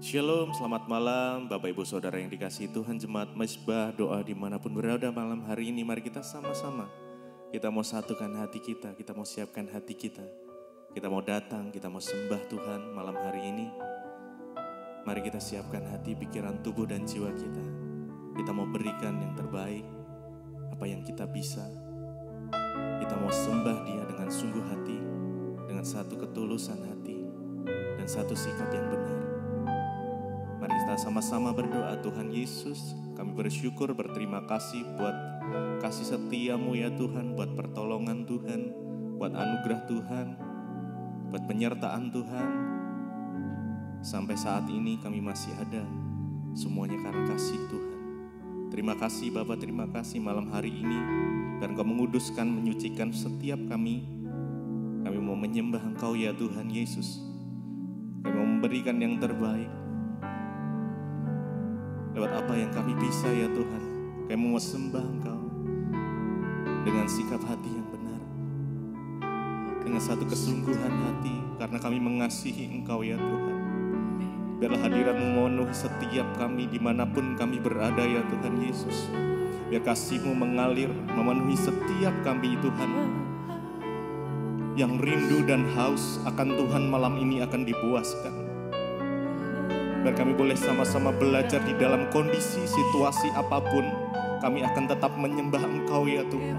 Shalom, selamat malam Bapak Ibu Saudara yang dikasihi Tuhan, jemaat Mezbah doa dimanapun berada malam hari ini. Mari kita sama-sama, kita mau satukan hati kita mau siapkan hati kita mau datang, kita mau sembah Tuhan malam hari ini. Mari kita siapkan hati, pikiran, tubuh dan jiwa kita mau berikan yang terbaik, apa yang kita bisa. Kita mau sembah Dia dengan sungguh hati, dengan satu ketulusan hati dan satu sikap yang benar. Mari kita sama-sama berdoa. Tuhan Yesus, kami bersyukur, berterima kasih buat kasih setia-Mu ya Tuhan, buat pertolongan Tuhan, buat anugerah Tuhan, buat penyertaan Tuhan. Sampai saat ini kami masih ada, semuanya karena kasih Tuhan. Terima kasih Bapa, terima kasih malam hari ini, dan Kau menguduskan, menyucikan setiap kami. Kami mau menyembah Engkau ya Tuhan Yesus. Kami mau memberikan yang terbaik lewat apa yang kami bisa ya Tuhan. Kami mau sembah Engkau dengan sikap hati yang benar, dengan satu kesungguhan hati, karena kami mengasihi Engkau ya Tuhan. Biarlah hadirat-Mu memenuhi setiap kami dimanapun kami berada ya Tuhan Yesus. Biar kasih-Mu mengalir memenuhi setiap kami Tuhan. Yang rindu dan haus akan Tuhan malam ini akan dipuaskan. Biar kami boleh sama-sama belajar di dalam kondisi, situasi apapun, kami akan tetap menyembah Engkau ya Tuhan.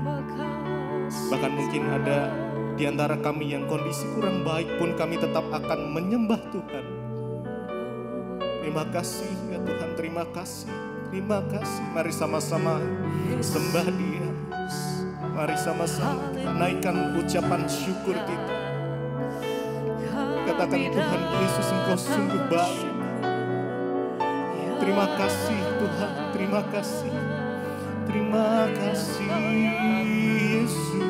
Bahkan mungkin ada di antara kami yang kondisi kurang baik pun kami tetap akan menyembah Tuhan. Terima kasih ya Tuhan, terima kasih, terima kasih. Mari sama-sama sembah Dia. Mari sama-sama naikkan ucapan syukur kita. Katakan, Tuhan Yesus, Engkau sungguh baik. Terima kasih Tuhan, terima kasih. Terima kasih Yesus.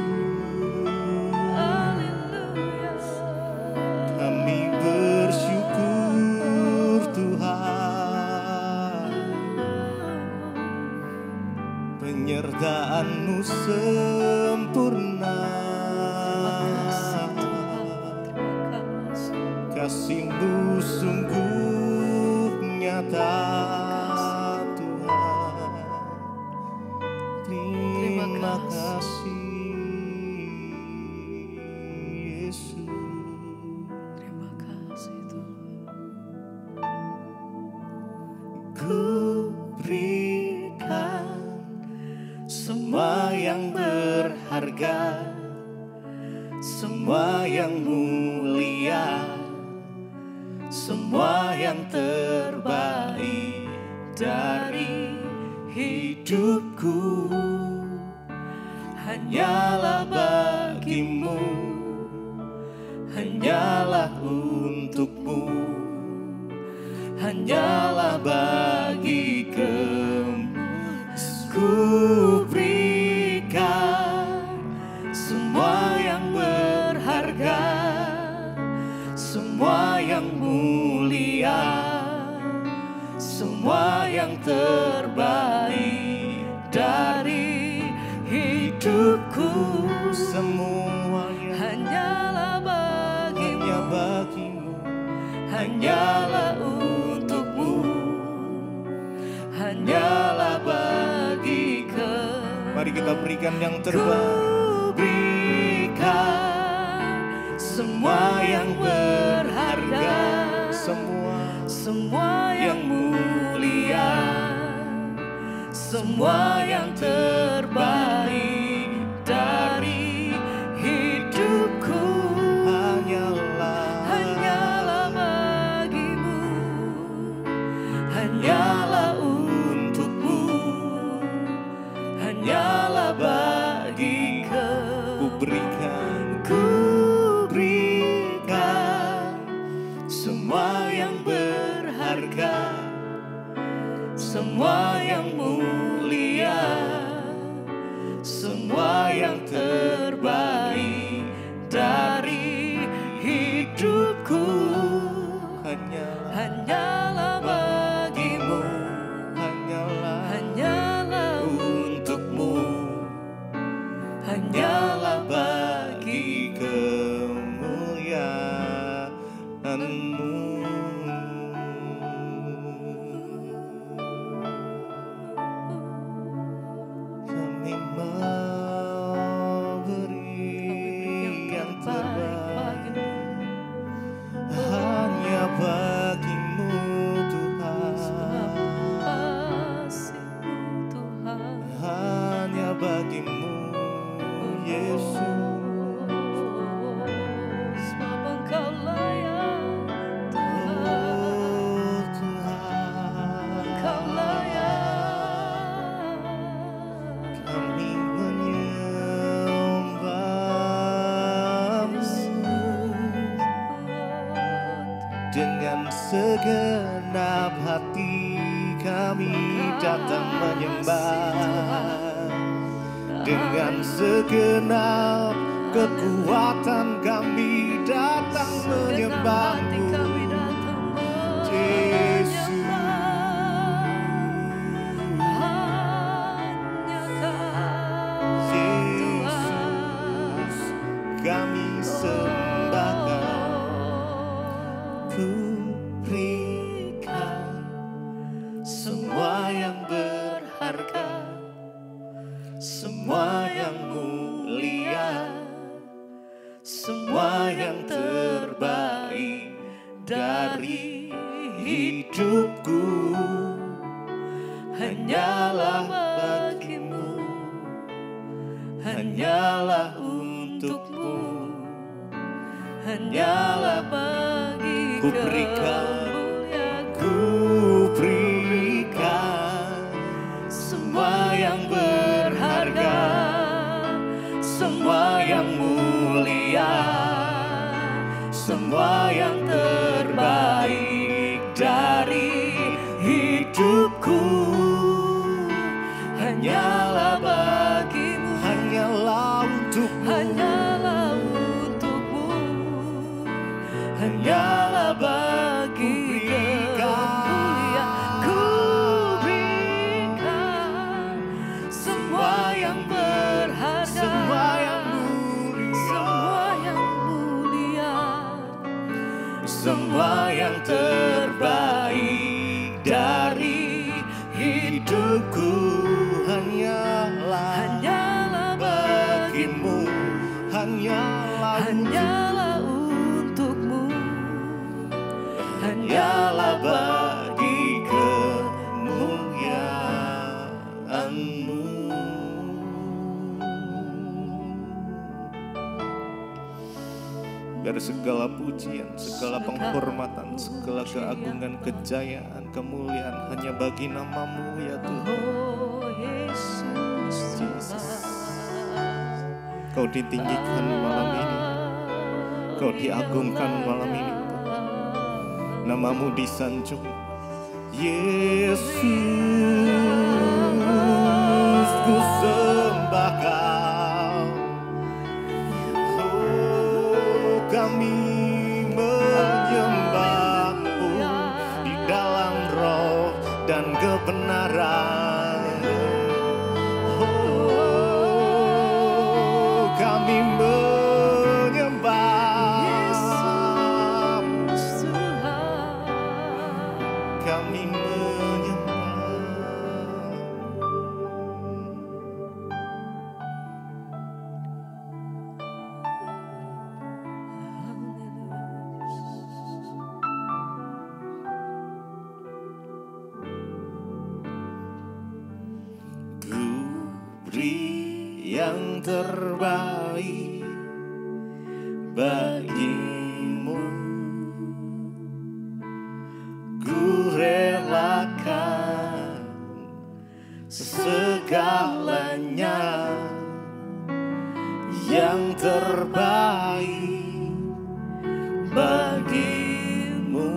Kami bersyukur Tuhan. Penyertaan-Mu sempurna. Kasih-Mu sungguh nyata Tuhan. Terima kasih Yesus. Terima kasih Tuhan. Ku berikan semua yang berharga, semua yang mulia, semua yang terbaik dari hidupku. Hanyalah bagi-Mu, hanyalah untuk-Mu, hanyalah bagi ku berikan semua yang berharga, semua yang mulia, semua yang terbaik dari hidupku. Semuanya hanyalah bagi-Mu, hanyalah untuk-Mu, hanyalah bagi Mari kita berikan yang terbaik. Ku berikan semua yang berharga, semua yang mulia, semua yang terbaik dari hidupku. Hanyalah bagi-Mu, hanyalah untuk-Mu, hanyalah bagi ku berikan semua yang berharga, semua yang mulia, semua yang terbaik dari hidupku. Hanyalah bagi-Mu, hanyalah untuk-Mu, hanyalah bagi kemuliaan-Mu. bagimu, Yesus. Sebab Engkau layak Tuhan, Engkau layak. Kami menyembahmu dengan segenap hati, kami datang menyembah. Dengan segenap kekuatan kami datang menyembahmu, Yesus. Yesus, kami sembah Kau. Ku berikan semua yang berharga, semua yang mulia, semua yang terbaik dari hidupku, hanyalah bagimu, hanyalah untukmu, hanyalah bagi Ku berikan semua yang berharga, semua yang mulia, semua yang terbaik dari hidupku, hanyalah bagimu, hanyalah untukmu, hanyalah untukmu, hanyalah bagi kemuliaan. Ku berikan semua yang berharga, semua yang mulia, semua yang terbaik dari hidupku, hanyalah bagimu, hanyalah untukmu, hanyalah bagi kemuliaan-Mu. Biar segala pujian, segala penghormatan, segala keagungan, kejayaan, kemuliaan hanya bagi nama-Mu ya Tuhan. Oh Yesus, Kau ditinggikan malam ini, Kau diagungkan malam ini, nama-Mu disanjung. Yesus, ku sembah Kau. Oh, kami menyembah-Mu di dalam roh dan kebenaran. Oh, kami menyembah, Yesus Tuhan. kami menyembah. Ku beri yang terbaik bagimu, ku relakan segalanya yang terbaik bagimu.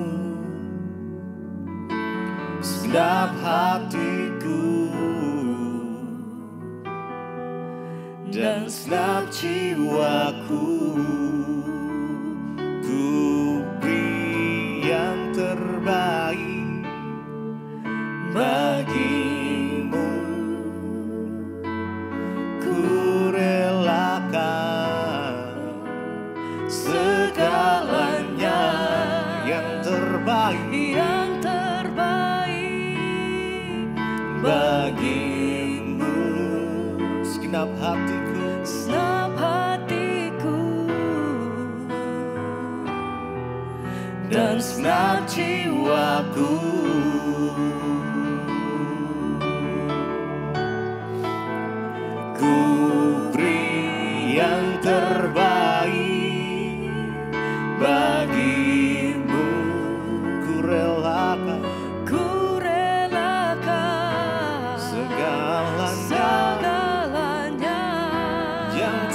Segenap hatiku dan segenap jiwaku, ku beri yang terbaik bagimu. Ku relakan segalanya yang terbaik bagimu. Segenap hatiku dan segenap jiwaku, ku terbaik bagimu. Ku relakan segalanya yang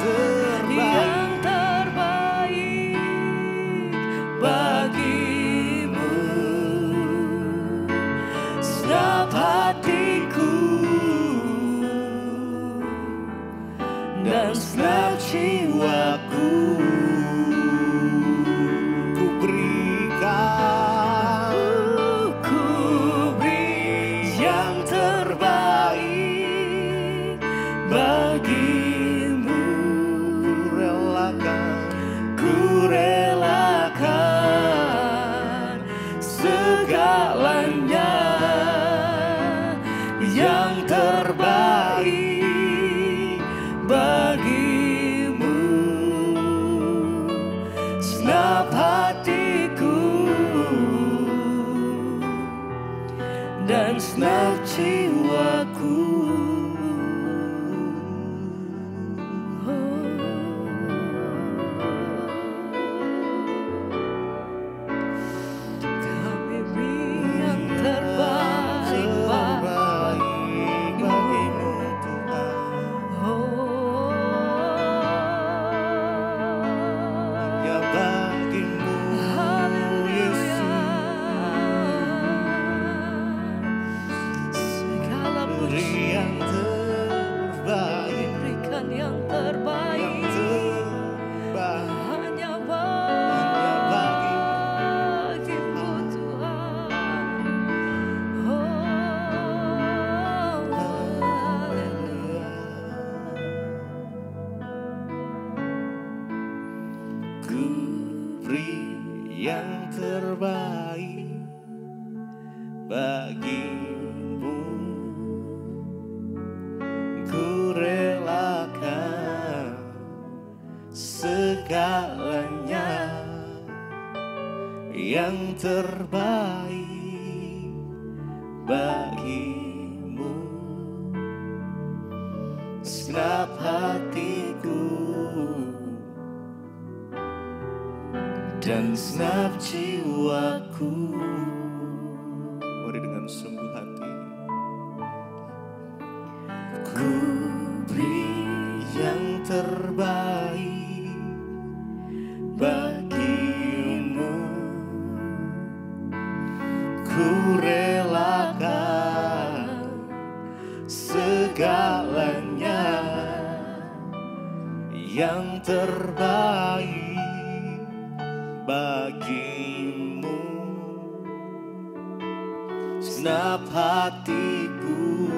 terbaik bagimu. Segenap hatiku dan segenap jiwaku ku berikan, ku beri yang terbaik bagimu. Ku relakan segalanya yang terbaik bagimu. Segenap hatiku dan segenap jiwaku. Kami beri yang terbaik bagimu Tuhan. Ya bagimu Yesus. Segala Beri puji yang terbaik, berikan yang terbaik yang terbaik hanya bagimu Tuhan. Haleluya. Ku beri yang terbaik bagimu. Ku relakan segalanya yang terbaik bagimu. Segenap hatiku dan segenap jiwaku. Mari dengan sungguh hati. Ku beri yang terbaik bagimu. Ku relakan segalanya yang terbaik bagimu. Segenap hatiku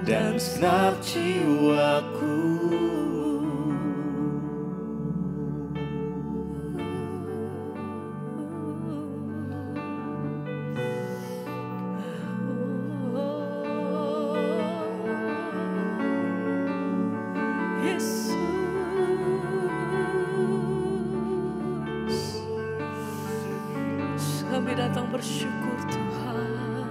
dan segenap jiwaku. Yesus, kami datang bersyukur Tuhan.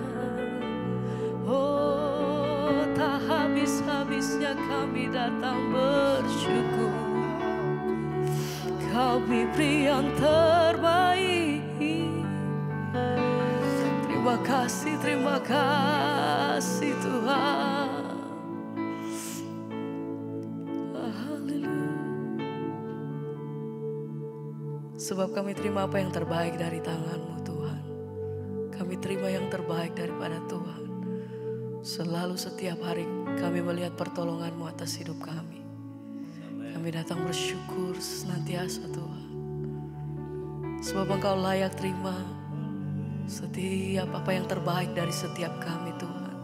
Oh, tak habis-habisnya kami datang bersyukur. Kau beri yang terbaik. Terima kasih Tuhan. Haleluya. Sebab kami terima apa yang terbaik dari tangan-Mu Tuhan. Kami terima yang terbaik daripada Tuhan. Selalu setiap hari kami melihat pertolongan-Mu atas hidup kami. Kami datang bersyukur senantiasa Tuhan. Sebab Engkau layak terima setiap apa yang terbaik dari setiap kami Tuhan.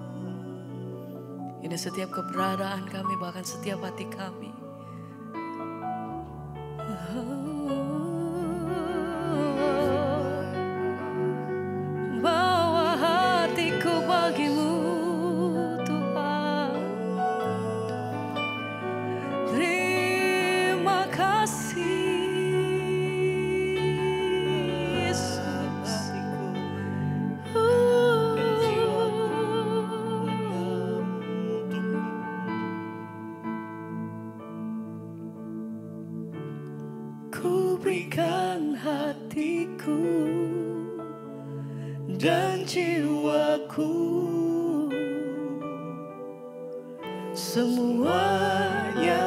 Ini setiap keberadaan kami, bahkan setiap hati kami. Bawa hatiku bagimu Tuhan. Terima kasih Yesus. berikan hatiku dan jiwaku, semuanya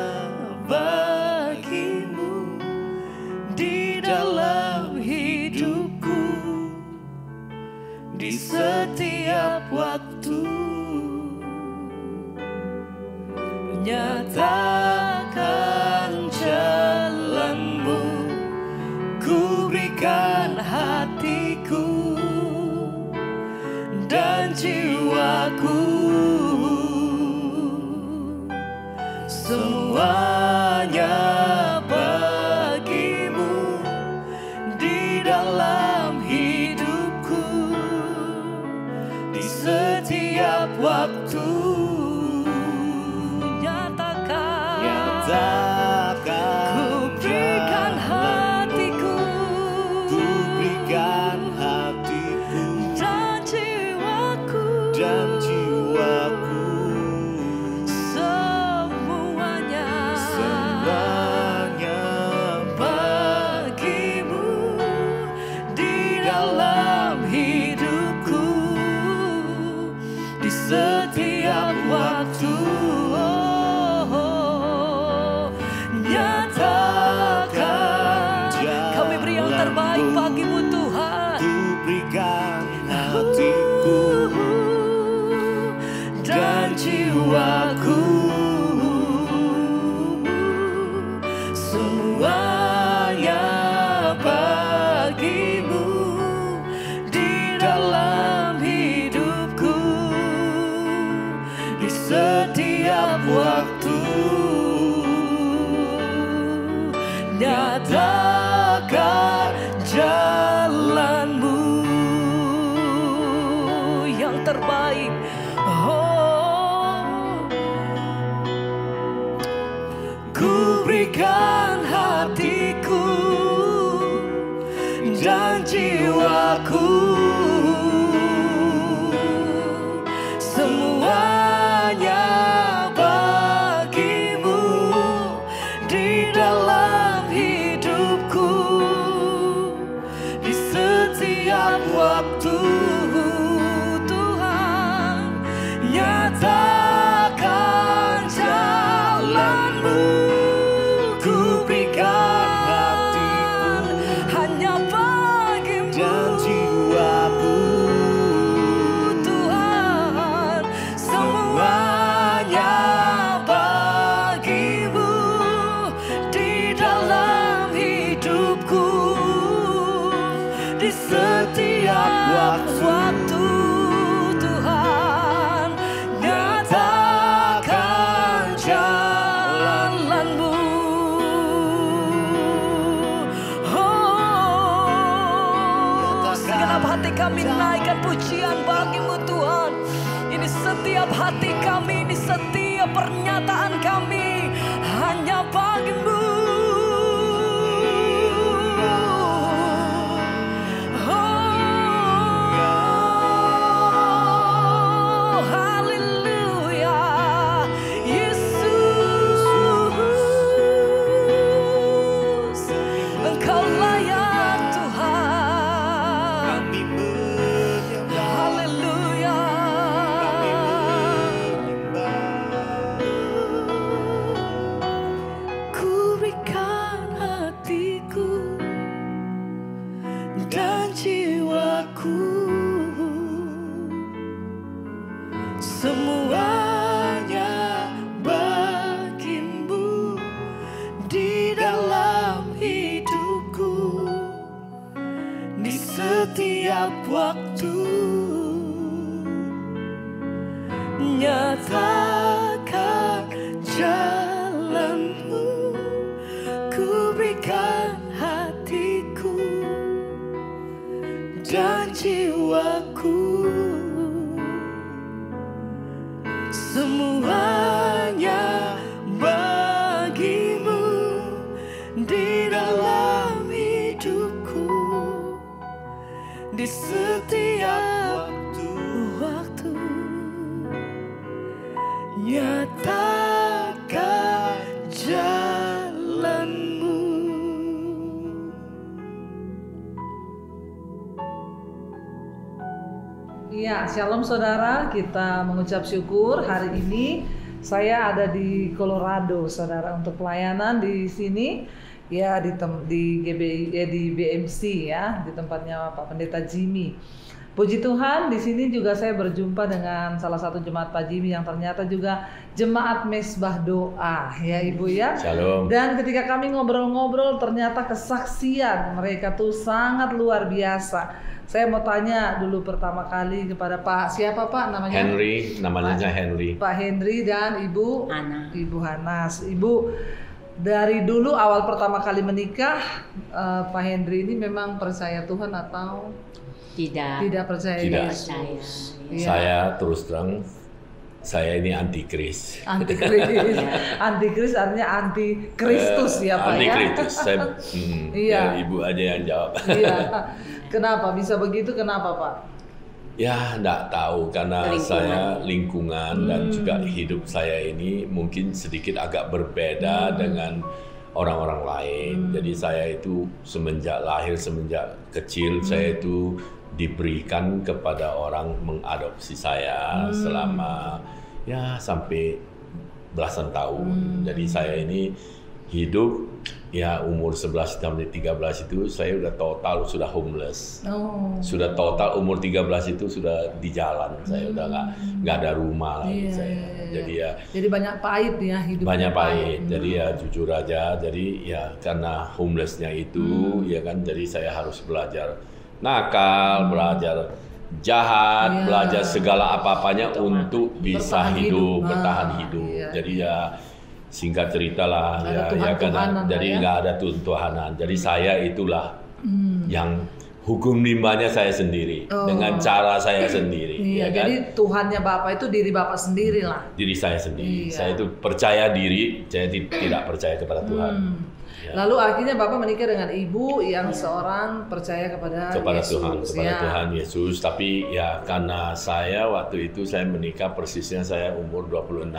bagimu di dalam hidupku, di setiap waktu. Nyatakan jalanmu, ku berikan hatiku dan jiwaku, semuanya bagimu di dalam hidupku, di setiap waktu. Ku berikan hatiku, ku berikan hatiku dan jiwaku, semuanya bagimu di dalam hidupku, di setiap waktu. Kami beri yang terbaik bagimu Tuhan. Ku berikan hatiku dan jiwaku, semuanya bagimu di dalam hidupku, di setiap waktu. Nyatakan jalanmu yang terbaik. Oh, ku berikan hatiku dan jiwaku, semuanya bagimu di dalam hidupku, di setiap waktu. Tuhan, nyatakan jalanmu, ku berikan hatiku hanya bagimu dan jiwaku, Tuhan, semuanya bagimu di dalam hidupku, di setiap waktu. Tuhan, nyatakan jalanmu. Oh, segenap hati kami naikkan pujian bagimu Tuhan. Ini setiap hati kami, ini setiap pernyataan kami hanya bagimu. Semuanya bagimu di dalam hidupku, di setiap waktu. Nyatakan jalanmu, ku berikan hatiku dan jiwaku, semuanya bagimu di dalam hidupku, di setiap waktu. Nyatakan jalanmu. Ya, shalom saudara, kita mengucap syukur hari ini saya ada di Colorado saudara untuk pelayanan di sini ya di GBI di BMC ya, di tempatnya Pak Pendeta Jimmy. Puji Tuhan, di sini juga saya berjumpa dengan salah satu jemaat Pak Jimmy yang ternyata juga jemaat Mesbah Doa ya Ibu ya. Shalom. Dan ketika kami ngobrol-ngobrol ternyata kesaksian mereka tuh sangat luar biasa. Saya mau tanya dulu pertama kali kepada Pak, siapa Pak namanya? Henry, namanya Henry. Pak Henry dan Ibu Hana. Ibu Hanas. Ibu, dari dulu awal pertama kali menikah, Pak Henry ini memang percaya Tuhan atau tidak percaya Tidak. Yesus? Iya. Saya terus terang, saya ini antikris. Antikris. Antikris artinya anti Kristus ya Pak ya. Antikristus. Saya, Iya. ya, Ibu aja yang jawab. Iya. Kenapa bisa begitu? Kenapa Pak? Ya, enggak tahu karena saya lingkungan dan juga hidup saya ini mungkin sedikit agak berbeda dengan orang-orang lain. Jadi saya itu semenjak lahir, semenjak kecil saya itu diberikan kepada orang mengadopsi saya selama ya sampai belasan tahun. Jadi saya ini hidup ya umur 11 sampai 13 itu saya udah total sudah homeless. Sudah total umur 13 itu sudah di jalan. Saya udah nggak ada rumah lagi saya. Jadi banyak pahit ya hidup. banyak pahit. Jadi ya jujur aja. Jadi ya karena homelessnya itu ya kan jadi saya harus belajar nakal, belajar jahat, belajar segala apa-apanya untuk bisa bertahan hidup. Jadi ya singkat cerita lah ya karena jadi nggak ada Tuhanan. Jadi saya itulah yang hukum limbahnya saya sendiri dengan cara saya sendiri. Iya, ya kan? jadi Tuhannya Bapak itu diri Bapak sendiri lah. Diri saya sendiri. Iya. Saya itu percaya diri, saya tidak percaya kepada Tuhan. Ya. Lalu akhirnya Bapak menikah dengan ibu yang seorang percaya kepada Yesus, Tuhan, kepada ya. Tuhan Yesus. Tapi ya karena saya waktu itu saya menikah persisnya saya umur 26,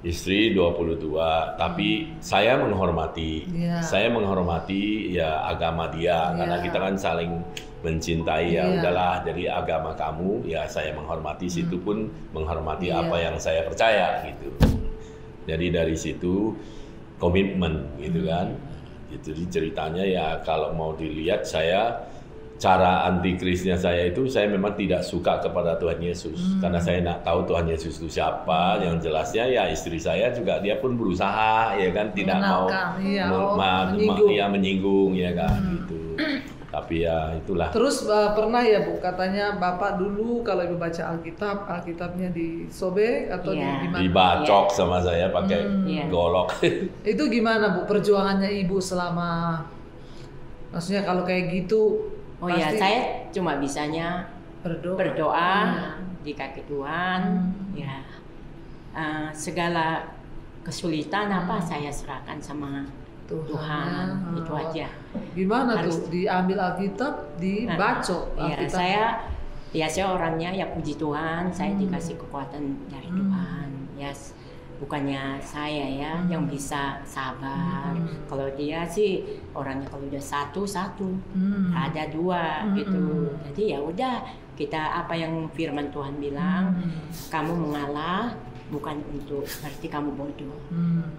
istri 22. Tapi saya menghormati, saya menghormati ya agama dia karena kita kan saling mencintai ya udahlah. Jadi agama kamu ya saya menghormati, situ pun menghormati apa yang saya percaya gitu. Jadi dari situ komitmen gitu kan. Jadi ceritanya ya kalau mau dilihat saya cara antikrisnya saya itu saya memang tidak suka kepada Tuhan Yesus karena saya tidak tahu Tuhan Yesus itu siapa. Yang jelasnya ya istri saya juga dia pun berusaha ya kan tidak mau menyinggung ya kan gitu. Tapi ya itulah. Terus pernah ya Bu, katanya Bapak dulu kalau Ibu baca Alkitabnya disobek atau gimana? Dibacok sama saya pakai golok. Itu gimana Bu perjuangannya Ibu selama, maksudnya kalau kayak gitu? Oh ya, saya cuma bisanya berdoa di kaki Tuhan, ya segala kesulitan apa saya serahkan sama Tuhan, itu aja. Gimana tuh? Diambil Alkitab, dibacok Alkitab? Saya orangnya ya puji Tuhan, saya dikasih kekuatan dari Tuhan. Ya bukannya saya ya yang bisa sabar. Kalau dia sih orangnya kalau udah satu, ada dua gitu. Jadi ya udah kita apa yang firman Tuhan bilang, kamu mengalah bukan untuk berarti kamu bodoh,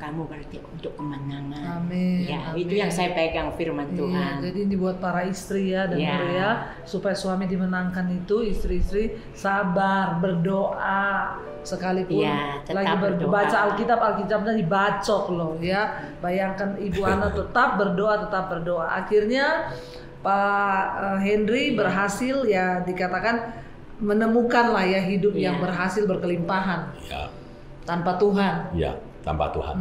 kamu berarti untuk kemenangan. Amin. Ya, itu yang saya pegang firman Tuhan. Jadi ini buat para istri ya dan ya supaya suami dimenangkan itu istri-istri sabar, berdoa sekalipun lagi baca Alkitabnya dibacok loh ya. Bayangkan Ibu Ana tetap berdoa. Akhirnya Pak Henry berhasil ya dikatakan menemukan lah ya hidup yang berhasil berkelimpahan. Ya. Tanpa Tuhan. Ya, tanpa Tuhan.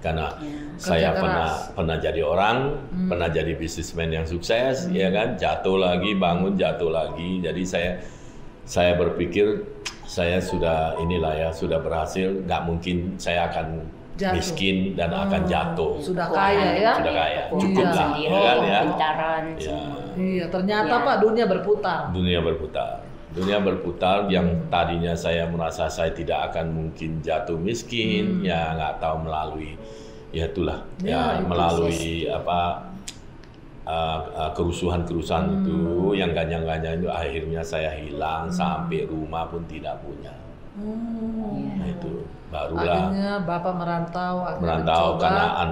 Karena saya pernah jadi orang, pernah jadi bisnismen yang sukses, ya kan, jatuh lagi, bangun, jatuh lagi. Jadi saya berpikir saya sudah sudah berhasil, nggak mungkin saya akan miskin dan akan jatuh. Sudah kaya ya. Sudah kaya, cukup lah, ya kan ya. Pintaran. Iya, ternyata Pak dunia berputar. Dunia berputar yang tadinya saya merasa saya tidak akan mungkin jatuh miskin, ya nggak tahu melalui ya itulah melalui kerusuhan-kerusuhan itu, yang ganjang-ganjang itu akhirnya saya hilang sampai rumah pun tidak punya. Nah, itu barulah akhirnya Bapak merantau karena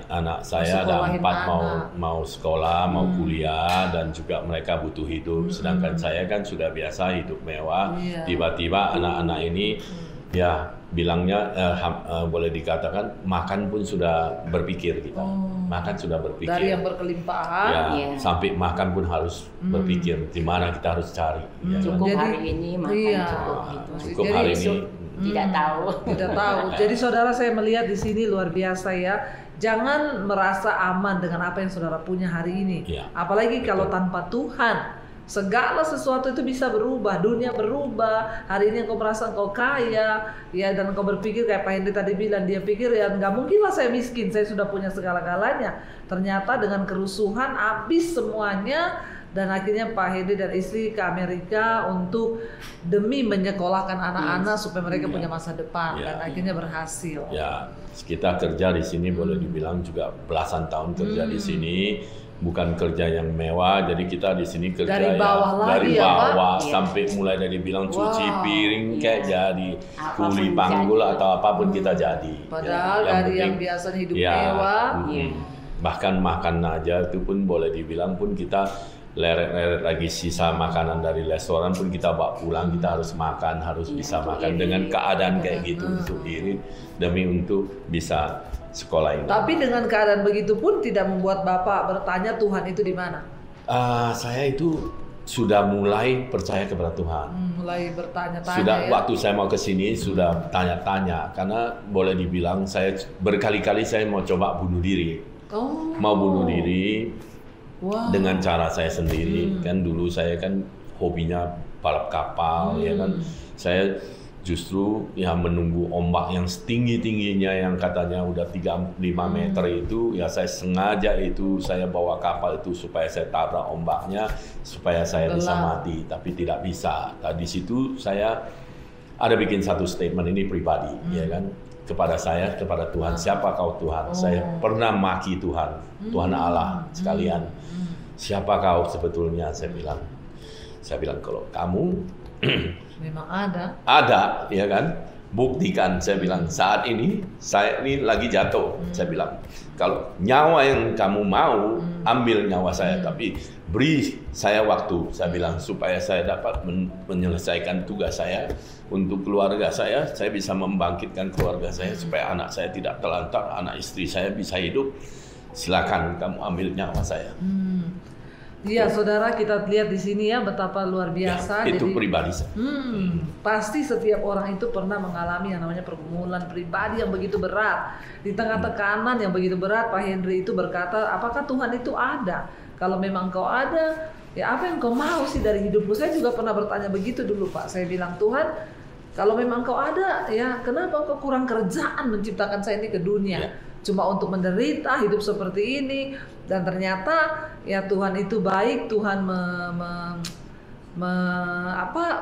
anak saya ada 4 mau sekolah, mau kuliah, dan juga mereka butuh hidup. Sedangkan saya kan sudah biasa hidup mewah. Tiba-tiba anak-anak ini ya bilangnya boleh dikatakan makan pun sudah berpikir kita. Makan sudah berpikir. Dari yang berkelimpahan sampai makan pun harus berpikir di mana kita harus cari. Cukup hari ini makan cukup gitu. Cukup hari ini. Tidak tahu. Jadi saudara, saya melihat di sini luar biasa ya. Jangan merasa aman dengan apa yang saudara punya hari ini. Apalagi kalau tanpa Tuhan. Segala sesuatu itu bisa berubah, dunia berubah. Hari ini engkau merasa engkau kaya, ya, dan engkau berpikir kayak Pak Henry tadi bilang, dia pikir ya nggak mungkin lah saya miskin, saya sudah punya segala-galanya. Ternyata dengan kerusuhan habis semuanya, dan akhirnya Pak Henry dan istri ke Amerika untuk demi menyekolahkan anak-anak supaya mereka punya masa depan, dan akhirnya berhasil. Ya, kita kerja di sini boleh dibilang juga belasan tahun kerja di sini. Bukan kerja yang mewah, jadi kita di sini kerja dari bawah dari bawah sampai mulai dari bilang cuci piring kayak jadi kuli panggul atau apapun kita jadi. Padahal dari yang biasa hidup mewah, bahkan makan aja itu pun boleh dibilang pun kita leret-leret lagi sisa makanan dari restoran pun kita bawa pulang, kita harus makan, harus bisa makan dengan keadaan kayak gitu untuk irit demi untuk bisa sekolah ini. Tapi dengan keadaan begitu pun tidak membuat Bapak bertanya Tuhan itu di mana? Saya itu sudah mulai percaya kepada Tuhan. Mulai bertanya-tanya. Sudah waktu saya mau ke sini sudah tanya-tanya, karena boleh dibilang saya berkali-kali saya mau coba bunuh diri. Mau bunuh diri dengan cara saya sendiri. Kan dulu saya kan hobinya balap kapal, ya kan. Saya justru ya menunggu ombak yang setinggi-tingginya yang katanya udah 3-5 meter itu, ya saya sengaja itu saya bawa kapal itu supaya saya tabrak ombaknya supaya saya bisa mati, tapi tidak bisa. Nah, di situ saya ada bikin satu statement ini pribadi, ya kan, kepada saya, kepada Tuhan. Siapa kau Tuhan? Saya pernah maki Tuhan, Tuhan Allah sekalian. Siapa kau sebetulnya? Saya bilang kalau kamu memang ada, ya kan? Buktikan, saya bilang saat ini saya ini lagi jatuh. Saya bilang kalau nyawa yang kamu mau ambil nyawa saya, tapi beri saya waktu. Saya bilang supaya saya dapat menyelesaikan tugas saya untuk keluarga saya bisa membangkitkan keluarga saya supaya anak saya tidak terlantar, anak istri saya bisa hidup. Silakan kamu ambil nyawa saya. Iya, saudara, kita lihat di sini ya betapa luar biasa. Ya, itu pribadi. Pasti setiap orang itu pernah mengalami yang namanya pergumulan pribadi yang begitu berat. Di tengah tekanan yang begitu berat, Pak Henry itu berkata, apakah Tuhan itu ada? Kalau memang Kau ada, ya apa yang Kau mau sih dari hidupku? Saya juga pernah bertanya begitu dulu, Pak. Saya bilang, Tuhan, kalau memang Kau ada, ya kenapa Kau kurang kerjaan menciptakan saya ini ke dunia? Cuma untuk menderita hidup seperti ini. Dan ternyata ya Tuhan itu baik, Tuhan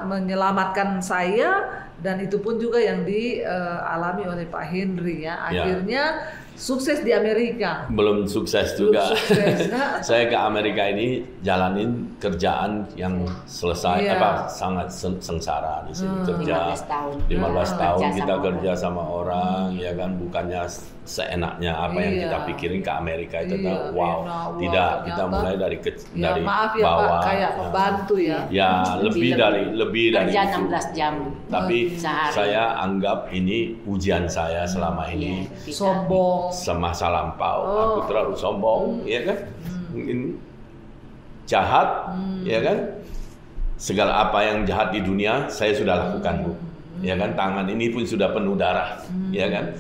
menyelamatkan saya, dan itu pun juga yang dialami oleh Pak Henry ya. Akhirnya sukses di Amerika. Belum sukses juga. Saya ke Amerika ini jalanin kerjaan yang selesai, sangat sengsara di sini. Kerja 15 tahun kita kerja sama orang, ya kan, bukannya seenaknya apa yang kita pikirin ke Amerika itu. Tidak, kita mulai dari maaf ya bawah. Pak, kayak pembantu ya. Ya, lebih dari kerja itu. 16 jam. Tapi saya anggap ini ujian saya selama ini. Sombong. Semasa lampau, aku terlalu sombong, ya kan? Mungkin jahat, ya kan? Segala apa yang jahat di dunia saya sudah lakukan, Bu. Ya kan? Tangan ini pun sudah penuh darah, ya kan?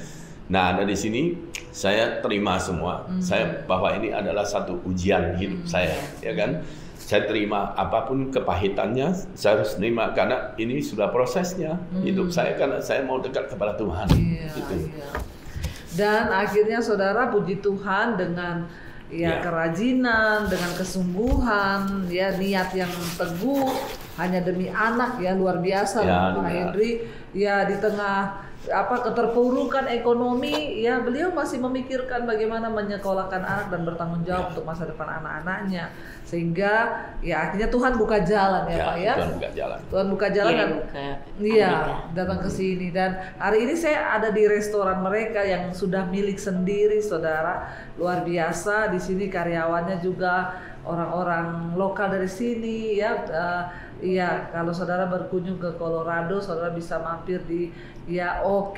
Nah, dari sini saya terima semua. Saya bahwa ini adalah satu ujian hidup saya, ya kan? Saya terima apapun kepahitannya, saya harus terima karena ini sudah prosesnya hidup saya, karena saya mau dekat kepada Tuhan. Gitu. Dan akhirnya saudara, puji Tuhan, dengan kerajinan, dengan kesungguhan, ya niat yang teguh, hanya demi anak ya, luar biasa Pak Henry ya, di tengah keterpurukan ekonomi ya, beliau masih memikirkan bagaimana menyekolahkan anak dan bertanggung jawab untuk masa depan anak-anaknya, sehingga ya akhirnya Tuhan buka jalan ya Pak ya. Tuhan buka jalan dan datang ke sini, dan hari ini saya ada di restoran mereka yang sudah milik sendiri saudara, luar biasa. Di sini karyawannya juga orang-orang lokal dari sini ya. Iya, kalau saudara berkunjung ke Colorado, saudara bisa mampir di Ito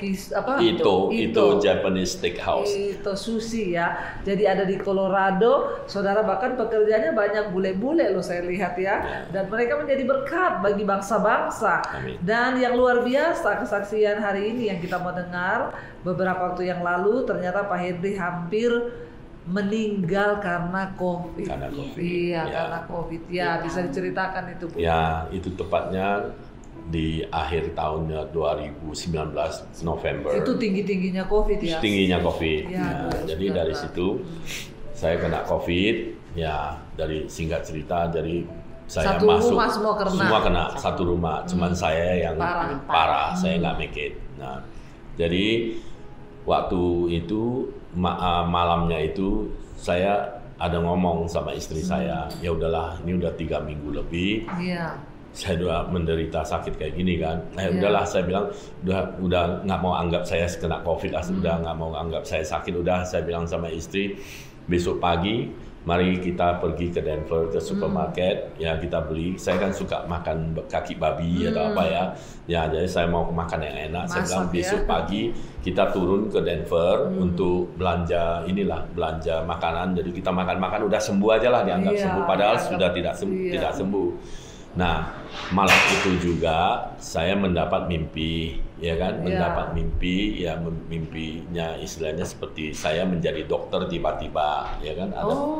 Japanese Steakhouse. Ito Sushi ya. Jadi ada di Colorado, saudara, bahkan pekerjaannya banyak bule-bule loh saya lihat ya. Dan mereka menjadi berkat bagi bangsa-bangsa. Dan yang luar biasa kesaksian hari ini yang kita mau dengar beberapa waktu yang lalu, ternyata Pak Henry hampir meninggal karena COVID. Karena COVID. Ya, bisa diceritakan itu, Bu? Ya, itu tepatnya di akhir tahunnya 2019 November. Itu tinggi-tingginya COVID ya? Tingginya COVID. Ya, jadi dari situ saya kena COVID. Ya, dari singkat cerita, dari saya satu masuk rumah semua kena satu rumah. Cuman saya yang parah. Saya nggak make it. Nah, jadi waktu itu malamnya itu saya ada ngomong sama istri saya, ya udahlah, ini udah 3 minggu lebih, saya udah menderita sakit kayak gini kan, udahlah, saya bilang udah nggak mau anggap saya kena COVID, udah nggak mau anggap saya sakit, udah saya bilang sama istri, besok pagi mari kita pergi ke Denver ke supermarket, ya kita beli. Saya kan suka makan kaki babi atau apa ya. Ya, jadi saya mau makan yang enak. Saya bilang besok pagi kita turun ke Denver untuk belanja belanja makanan. Jadi kita makan-makan udah sembuh aja lah, dianggap sembuh. Padahal sudah tidak sembuh. Nah, malam itu juga saya mendapat mimpi, ya kan? Mendapat mimpi, ya mimpinya istilahnya seperti saya menjadi dokter tiba-tiba, ya kan?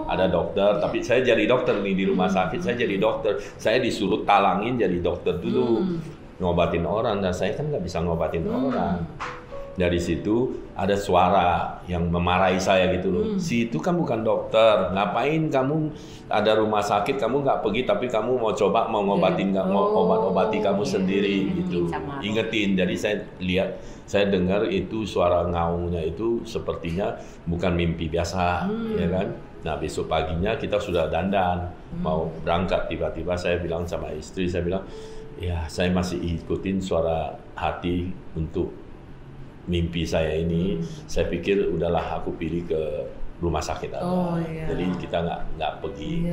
Ada dokter, tapi saya jadi dokter nih di rumah sakit, saya jadi dokter. Saya disuruh talangin jadi dokter dulu, ngobatin orang, dan saya kan nggak bisa ngobatin orang. Dari situ ada suara yang memarahi saya gitu loh. Si itu kan bukan dokter, ngapain kamu ada rumah sakit, kamu nggak pergi tapi kamu mau coba mau ngobatin, mau obat-obati kamu sendiri gitu. Ingetin. Jadi saya dengar itu suara ngaungnya itu sepertinya bukan mimpi biasa, ya kan. Nah, besok paginya kita sudah dandan mau berangkat, tiba-tiba saya bilang sama istri, saya bilang, ya saya masih ikutin suara hati untuk mimpi saya ini. Saya pikir udahlah aku pilih ke rumah sakit aja. Jadi kita nggak pergi.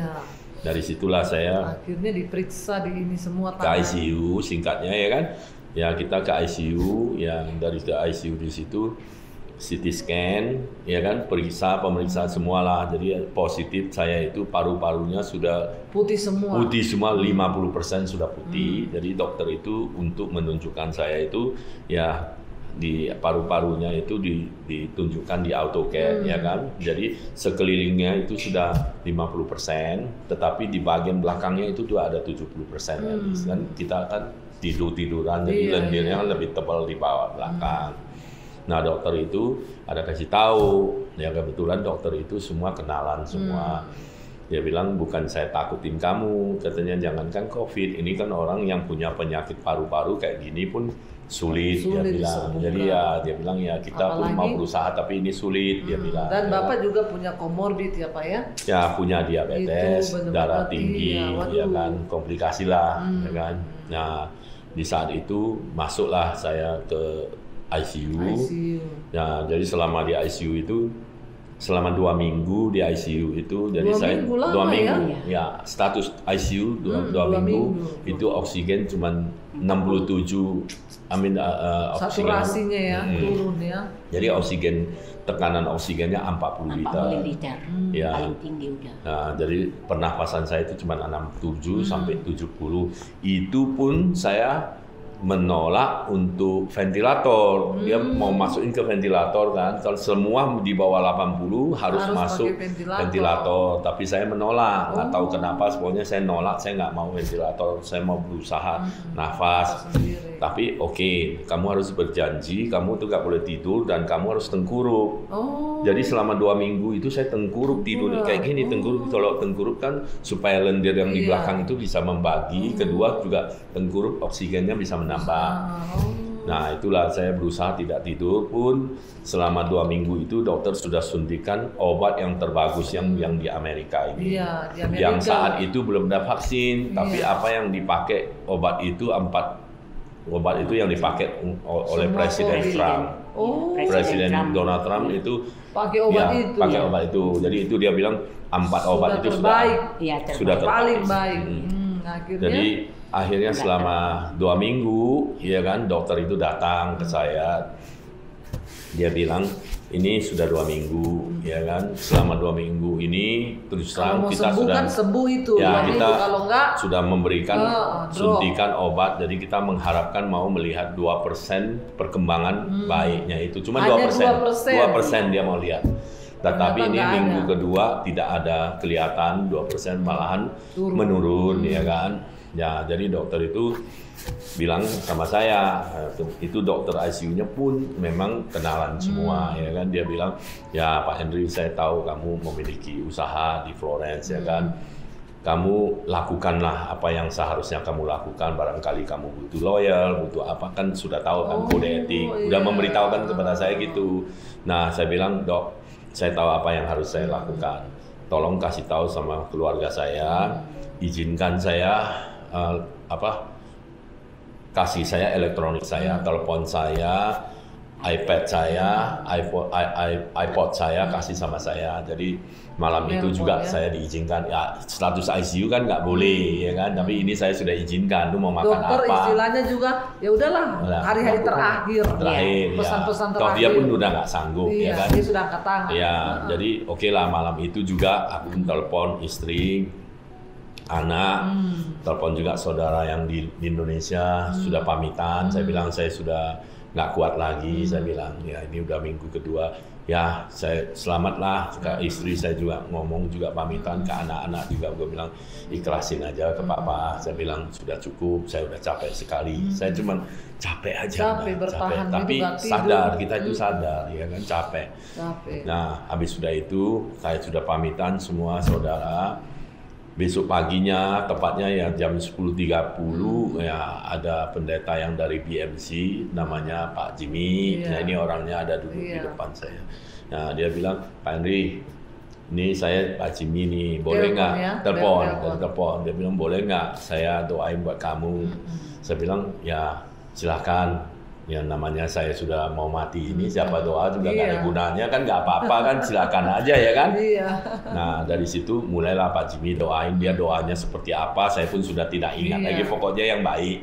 Dari situlah saya akhirnya diperiksa di ini semua ke ICU, singkatnya ya kan. Ya kita ke ICU, yang dari ke ICU di situ CT scan, ya kan, pemeriksaan semua lah. Jadi positif saya itu paru-parunya sudah putih semua. 50% sudah putih. Jadi dokter itu untuk menunjukkan saya itu ya di paru-parunya itu ditunjukkan di AutoCAD, ya kan. Jadi sekelilingnya itu sudah 50%, tetapi di bagian belakangnya itu tuh ada 70% kan. Kita kan tiduran, jadi lendirnya kan lebih tebal di bawah belakang. Nah, dokter itu ada kasih tahu, ya kebetulan dokter itu semua kenalan semua. Dia bilang, bukan saya takutin kamu, katanya jangankan COVID, ini kan orang yang punya penyakit paru-paru kayak gini pun sulit dia bilang. Jadi ya dia bilang ya kita pun mau berusaha tapi ini sulit dia bilang. Dan Bapak juga punya komorbid ya Pak ya? Ya, punya diabetes, darah tinggi, ya kan, komplikasi lah, ya kan. Nah, di saat itu masuklah saya ke ICU. Nah, jadi selama di ICU itu selama 2 minggu di ICU itu, jadi saya 2 minggu ya status ICU 2 minggu itu oksigen cuman 67 saturasinya ya turun ya. Jadi tekanan oksigennya 40 liter. Ya. Paling tinggi udah. Nah, jadi pernafasan saya itu cuma 67 sampai 70. Itu pun saya menolak untuk ventilator. Dia mau masukin ke ventilator kan. Kalau semua di bawah 80 harus masuk ventilator. Tapi saya menolak. Nggak tahu kenapa, pokoknya saya nolak. Saya nggak mau ventilator. Saya mau berusaha nafas. Tapi kamu harus berjanji, kamu tuh gak boleh tidur dan kamu harus tengkurap. Jadi selama 2 minggu itu saya tengkurap tidur kayak gini, tengkurap. Kalau tengkurap kan supaya lendir yang di belakang itu bisa membagi. Kedua juga tengkurap oksigennya bisa menambah. Nah itulah saya berusaha tidak tidur pun selama 2 minggu itu dokter sudah suntikan obat yang terbagus yang di Amerika ini. Iya, di Amerika. Yang saat itu belum ada vaksin, tapi apa yang dipakai obat itu 4 obat itu yang dipakai oleh Presiden Trump. Presiden Donald Trump itu pakai obat itu. Pakai obat itu. Jadi itu dia bilang 4 obat itu sudah terbaik. Paling baik. Akhirnya, jadi akhirnya selama 2 minggu, ya kan, dokter itu datang ke saya. Dia bilang ini sudah 2 minggu, ya kan. Selama 2 minggu ini terus terang kita sudah sembuh itu. Ya, kita kalau enggak, sudah memberikan suntikan obat. Jadi kita mengharapkan mau melihat 2% perkembangan baiknya itu. Cuma 2% dia mau lihat. Tetapi ini minggu kedua tidak ada kelihatan 2%, malahan menurun, ya kan. Ya, jadi dokter itu bilang sama saya, itu dokter ICU-nya pun memang kenalan semua, ya kan. Dia bilang, ya Pak Henry, saya tahu kamu memiliki usaha di Florence, ya kan. Kamu lakukanlah apa yang seharusnya kamu lakukan. Barangkali kamu butuh lawyer, butuh apa, kan sudah tahu kan kode etik, udah memberitahukan kepada saya gitu. Nah, saya bilang, Dok, saya tahu apa yang harus saya lakukan. Tolong kasih tahu sama keluarga saya, izinkan saya kasih saya elektronik saya, telepon saya, iPad saya, iPod saya kasih sama saya. Jadi malam itu juga saya diizinkan. Ya status ICU kan nggak boleh, ya kan. Tapi ini saya sudah izinkan. Lu mau makan dokter apa? Istilahnya juga ya udahlah hari-hari terakhir. Pesan-pesan terakhir. Toh dia pun udah nggak sanggup, ya kan. Dia sudah angkat tangan. Ya, jadi lah malam itu juga aku telepon istri, anak, telepon juga saudara yang di Indonesia, sudah pamitan. Saya bilang saya sudah nggak kuat lagi. Saya bilang ya ini udah minggu kedua, ya saya selamatlah. Ke istri saya juga ngomong juga pamitan, ke anak-anak juga gue bilang ikhlasin aja ke papa. Saya bilang sudah cukup, saya udah capek sekali. Saya cuma capek aja, bertahan. Tapi sadar, kita itu sadar, ya kan, capek. Nah habis sudah itu saya sudah pamitan semua saudara. Besok paginya, tepatnya ya jam 10.30, ya ada pendeta yang dari BMC, namanya Pak Jimmy. Nah ini orangnya ada duduk di depan saya. Nah dia bilang, Pak Henry, ini saya Pak Jimmy nih, boleh nggak? Telepon. Dia bilang, boleh nggak saya doain buat kamu? Saya bilang, ya silakan. Ya namanya saya sudah mau mati ini, siapa doa juga nggak ada gunanya kan, nggak apa-apa kan, silakan aja ya kan. Nah dari situ mulailah Pak Jimmy doain. Dia doanya seperti apa saya pun sudah tidak ingat lagi, pokoknya yang baik,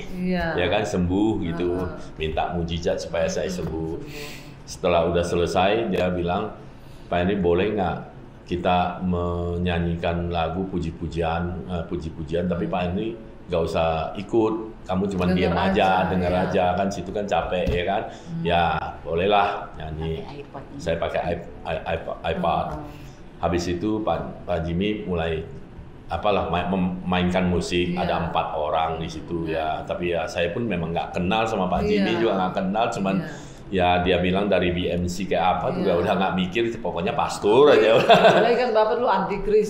ya kan, sembuh gitu, minta mujizat supaya saya sembuh. Setelah udah selesai dia bilang, Pak ini boleh nggak kita menyanyikan lagu puji-pujian, tapi Pak ini nggak usah ikut, kamu cuma diam aja, dengar aja kan, situ kan capek ya kan. Ya bolehlah nyanyi. Saya pakai iPad. Habis itu Pak Jimmy mulai memainkan musik. Ada 4 orang di situ ya. Tapi ya saya pun memang nggak kenal sama Pak Jimmy, juga nggak kenal, cuman ya dia bilang dari BMC kayak apa juga udah nggak mikir, pokoknya pastor aja. Apalagi kan Bapak dulu antikris.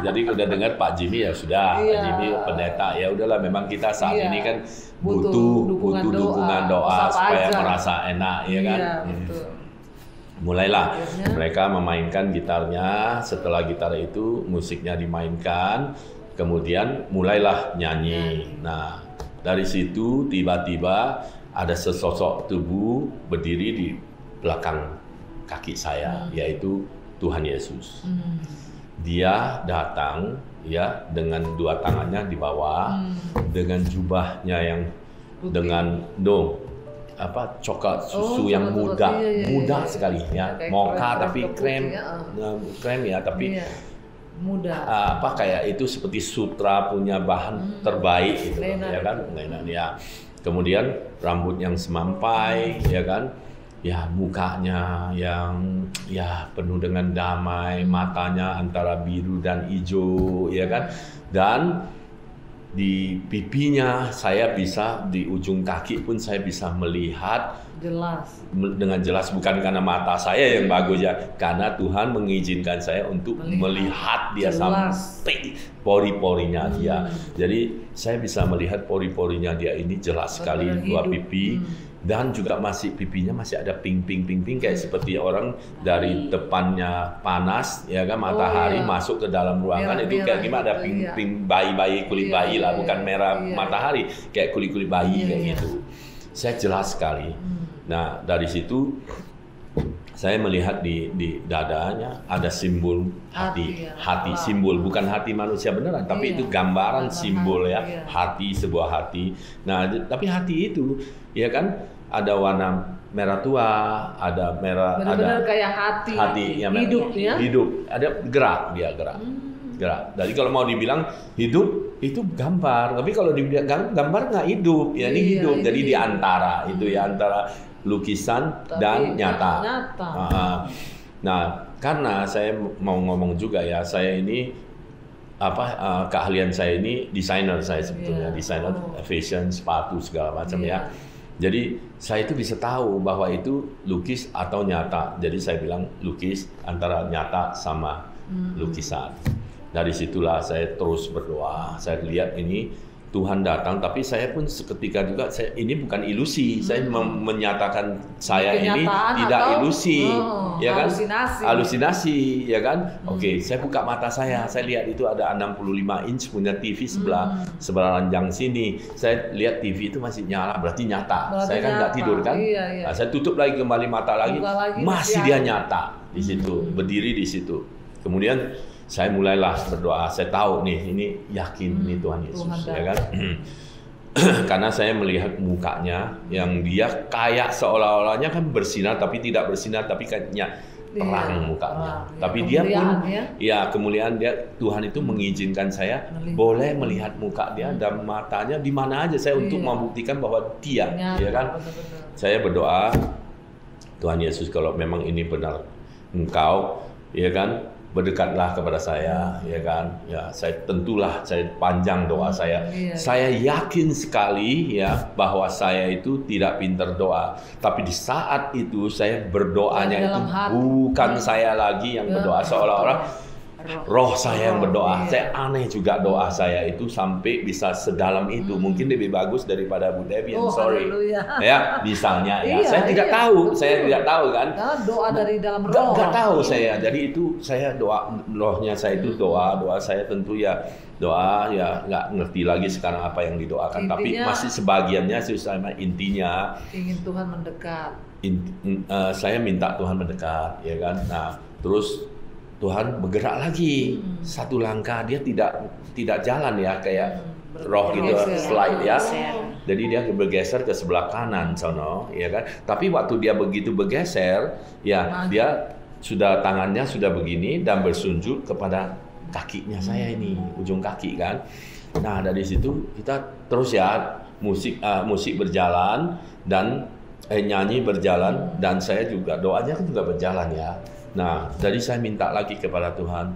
Jadi udah dengar Pak Jimmy ya sudah, Pak Jimmy pendeta, ya udahlah, memang kita saat ini kan butuh dukungan doa supaya merasa enak, ya kan. Mulailah mereka memainkan gitarnya. Setelah gitar itu musiknya dimainkan, kemudian mulailah nyanyi. Nah dari situ tiba-tiba ada sesosok tubuh berdiri di belakang kaki saya, yaitu Tuhan Yesus. Dia datang ya dengan 2 tangannya di bawah, dengan jubahnya yang putih, dengan coklat susu yang muda, muda sekali ya, mocha tapi krem ya, tapi muda. Kayak itu seperti sutra punya bahan terbaik gitu, ya kan, ya. Kemudian rambut yang semampai, ya kan, ya mukanya yang ya penuh dengan damai, matanya antara biru dan hijau, ya kan, dan di pipinya, saya bisa di ujung kaki pun saya bisa melihat jelas dengan jelas, bukan karena mata saya yang bagus ya, karena Tuhan mengizinkan saya untuk melihat dia jelas. Sampai pori-porinya dia. Jadi saya bisa melihat pori-porinya dia ini jelas sekali, dua pipi. Dan juga masih pipinya masih ada ping-ping kayak seperti orang dari depannya panas ya kan, matahari masuk ke dalam ruangan itu kayak gimana, ada ping-ping bayi kulit bayi lah, bukan merah matahari, kayak kulit bayi kayak gitu. Saya jelas sekali. Nah dari situ saya melihat di dadanya ada simbol hati, simbol, bukan hati manusia beneran, tapi itu gambaran simbol ya, hati, sebuah hati. Nah tapi hati itu ya kan ada warna merah tua, ada merah, benar-benar kayak hati yang hidup ya, hidup, ada gerak. Jadi kalau mau dibilang hidup itu gambar, tapi kalau dibilang gambar nggak hidup, ya ini hidup. Jadi di antara itu ya, antara lukisan dan nyata. Nah, karena saya mau ngomong juga ya, saya ini keahlian saya ini desainer, saya sebetulnya desainer fashion, sepatu segala macam ya. Jadi saya itu bisa tahu bahwa itu lukis atau nyata. Jadi saya bilang lukis antara nyata sama lukisan. Dari situlah saya terus berdoa. Saya lihat ini Tuhan datang, tapi saya pun seketika juga, ini bukan ilusi. Saya menyatakan saya ini tidak ilusi, ya kan? Halusinasi, ya kan? Oke, saya buka mata saya lihat itu ada 65 inch punya TV sebelah ranjang sini. Saya lihat TV itu masih nyala, berarti nyata. Saya kan nggak tidur kan? Nah, saya tutup lagi kembali mata lagi, masih dia nyata di situ, berdiri di situ. Kemudian saya mulailah berdoa. Saya tahu nih, ini yakin nih Tuhan Yesus, ya kan? Karena saya melihat mukanya yang dia kayak seolah-olahnya kan bersinar, tapi tidak bersinar, tapi kayaknya terang mukanya. Tapi dia pun, kemuliaan dia, Tuhan itu mengizinkan saya boleh melihat muka dia dan matanya di mana aja saya untuk membuktikan bahwa dia, ya kan? Saya berdoa, Tuhan Yesus kalau memang ini benar Engkau, ya kan? Berdekatlah kepada saya, ya kan? Ya, saya panjang doa saya. Saya yakin sekali ya bahwa saya itu tidak pintar doa. Tapi di saat itu saya berdoanya itu bukan saya lagi yang berdoa, seolah-olah roh saya yang berdoa. Saya aneh juga doa saya itu sampai bisa sedalam itu. Mungkin lebih bagus daripada Bu Debbie, sorry. Ya, misalnya ya. Saya tidak tahu kan. Doa dari dalam roh. Enggak tahu saya. Jadi itu saya doa, rohnya saya itu doa saya tentu ya doa ya, nggak ngerti lagi sekarang apa yang didoakan. Intinya, tapi masih sebagiannya sama intinya ingin Tuhan mendekat. Saya minta Tuhan mendekat, ya kan. Nah, terus Tuhan bergerak lagi satu langkah, dia tidak jalan ya kayak roh gitu slide ya. Jadi dia bergeser ke sebelah kanan sono, ya kan. Tapi waktu dia begitu bergeser, ya dia sudah tangannya sudah begini dan bersujud kepada kakinya saya ini, ujung kaki kan. Nah dari situ kita terus ya musik berjalan dan nyanyi berjalan dan saya juga doanya kan juga berjalan ya. Nah, dari saya minta lagi kepada Tuhan,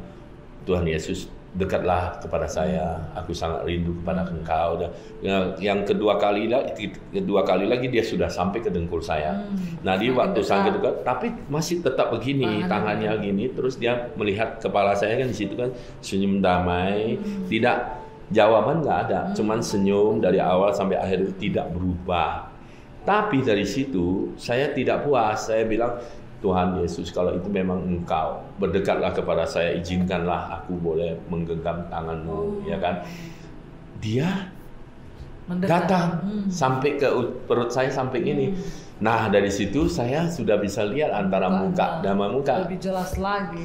Tuhan Yesus dekatlah kepada saya. Aku sangat rindu kepada Engkau. Dan yang kedua kali lagi dia sudah sampai ke dengkul saya. Nah, di waktu sampai dekat, tapi masih tetap begini, tangannya gini. Terus dia melihat kepala saya kan di situ kan senyum damai, tidak jawaban nggak ada, cuman senyum dari awal sampai akhir itu tidak berubah. Tapi dari situ saya tidak puas. Saya bilang, Tuhan Yesus, kalau itu memang Engkau, berdekatlah kepada saya, izinkanlah aku boleh menggenggam tanganmu, ya kan? Dia datang sampai ke perut saya sampai ini. Nah dari situ saya sudah bisa lihat antara muka dan muka. Lebih jelas lagi.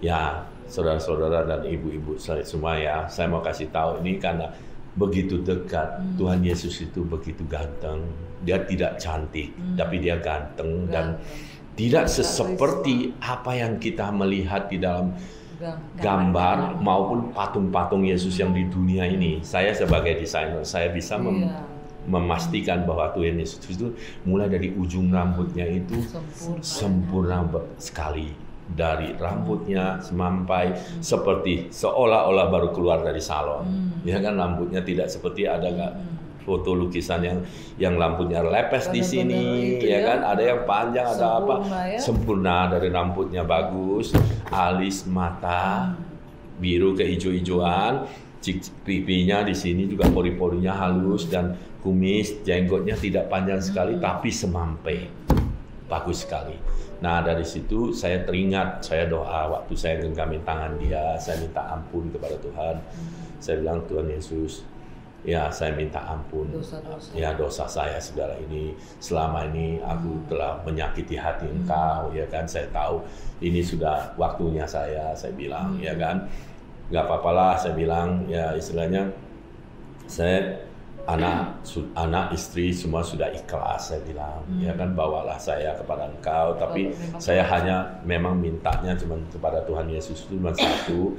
Ya, saudara-saudara dan ibu-ibu semua ya, saya mau kasih tahu ini karena begitu dekat. Tuhan Yesus itu begitu ganteng. Dia tidak cantik, tapi dia ganteng. Dan tidak seperti apa yang kita melihat di dalam gambar maupun patung-patung Yesus yang di dunia ini. Saya sebagai desainer, saya bisa memastikan bahwa Tuhan Yesus itu mulai dari ujung rambutnya itu sempurna sekali. dari rambutnya sampai seperti seolah-olah baru keluar dari salon. Ya kan, rambutnya tidak seperti ada nggak foto lukisan yang rambutnya lepes di sini, ya kan? Ada yang panjang, ada apa? Sempurna, dari rambutnya bagus, alis, mata biru kehijau-hijauan, pipinya di sini juga pori-porinya halus, dan kumis, jenggotnya tidak panjang sekali tapi semampai, bagus sekali. Nah, dari situ saya teringat, saya doa waktu saya genggamin tangan dia, saya minta ampun kepada Tuhan. Saya bilang, Tuhan Yesus, ya saya minta ampun, ya dosa saya segala ini, selama ini aku telah menyakiti hati Engkau, ya kan, saya tahu ini sudah waktunya saya bilang, ya kan, nggak apa-apalah, saya bilang, ya istilahnya, saya anak istri semua sudah ikhlas, saya bilang, ya kan, bawalah saya kepada Engkau, tapi saya hanya memang mintanya cuma kepada Tuhan Yesus itu cuma satu,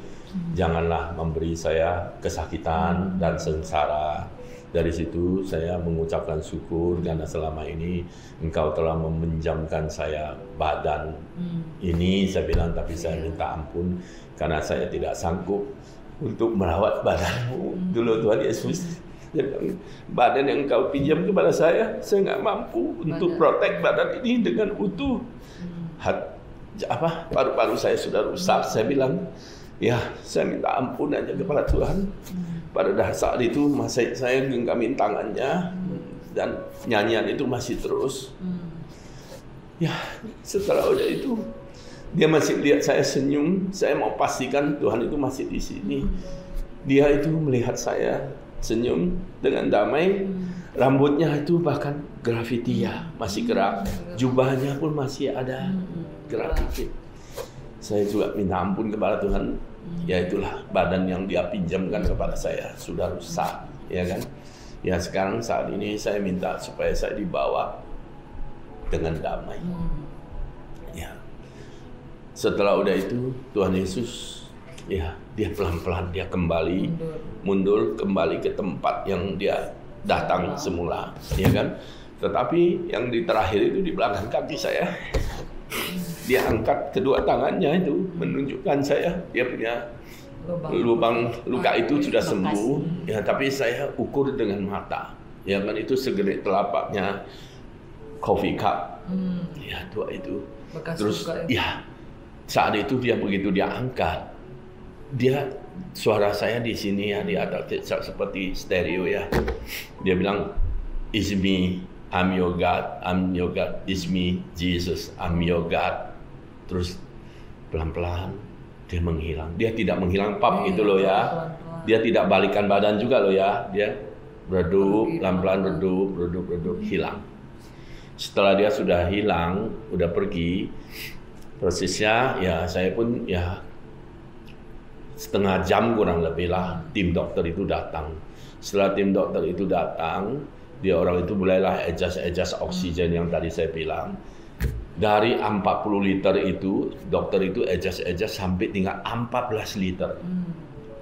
janganlah memberi saya kesakitan dan sengsara. Dari situ saya mengucapkan syukur karena selama ini Engkau telah meminjamkan saya badan ini, saya bilang, tapi saya minta ampun karena saya tidak sanggup untuk merawat badanmu dulu, Tuhan Yesus. Badan yang Engkau pinjam kepada saya nggak mampu untuk protek badan ini dengan utuh. Paru-paru saya sudah rusak, saya bilang, ya saya minta ampun aja kepada Tuhan. Pada saat itu masih saya genggamin tangannya dan nyanyian itu masih terus. Ya setelah udah itu dia masih lihat saya senyum, saya mau pastikan Tuhan itu masih di sini. Dia itu melihat saya senyum dengan damai, rambutnya itu bahkan grafiti ya, masih gerak, jubahnya pun masih ada gerak dikit. Saya juga minta ampun kepada Tuhan, ya itulah badan yang dia pinjamkan kepada saya sudah rusak, ya kan. Ya sekarang saat ini saya minta supaya saya dibawa dengan damai. Ya. Setelah udah itu Tuhan Yesus, ya dia pelan-pelan dia kembali mundur kembali ke tempat yang dia datang semula, ya kan. Tetapi yang di terakhir itu di belakang kaki saya, dia angkat kedua tangannya itu menunjukkan saya dia punya lubang luka itu sudah sembuh, ya, tapi saya ukur dengan mata, ya kan, itu segede telapaknya coffee cup, ya tua itu. Terus ya saat itu dia begitu dia angkat, dia suara saya di sini ya, di atas seperti stereo ya. Dia bilang, "It's me, I'm your God, I'm your God, it's me, Jesus, I'm your God." Terus pelan-pelan dia menghilang. Dia tidak menghilang pap gitu loh ya. Dia tidak balikan badan juga loh ya. Dia redup, pelan-pelan redup, hilang. Setelah dia sudah hilang, udah pergi, prosesnya ya saya pun ya setengah jam kurang lebih lah tim dokter itu datang. Setelah tim dokter itu datang, dia orang itu mulailah adjust oksigen yang tadi saya bilang. Dari 40 liter itu, dokter itu adjust sampai tinggal 14 liter.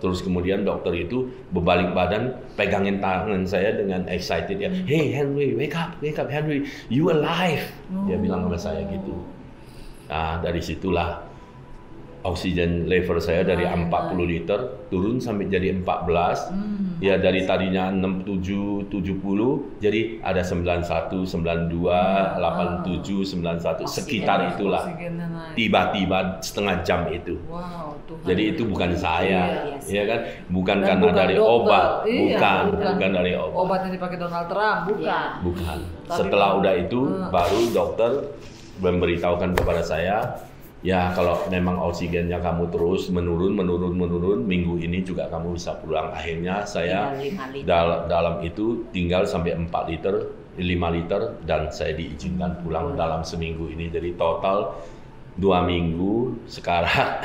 Terus kemudian dokter itu berbalik badan, pegangin tangan saya dengan excited ya. "Hey Henry, wake up Henry, you alive." Dia bilang sama saya gitu. Nah dari situlah oksigen level saya dari 40 liter turun sampai jadi 14. Ya dari tadinya 67, 70 jadi ada 91, 92, 87, 91 sekitar itulah. Tiba-tiba setengah jam itu. Jadi itu bukan saya, ya kan? Bukan karena dari obat, bukan dari obat. Obat yang dipakai Donald Trump, bukan. Setelah udah itu baru dokter memberitahukan kepada saya, ya kalau memang oksigennya kamu terus menurun, minggu ini juga kamu bisa pulang. Akhirnya saya dalam itu tinggal sampai 4 liter, 5 liter dan saya diizinkan pulang dalam seminggu ini. Jadi total 2 minggu, sekarang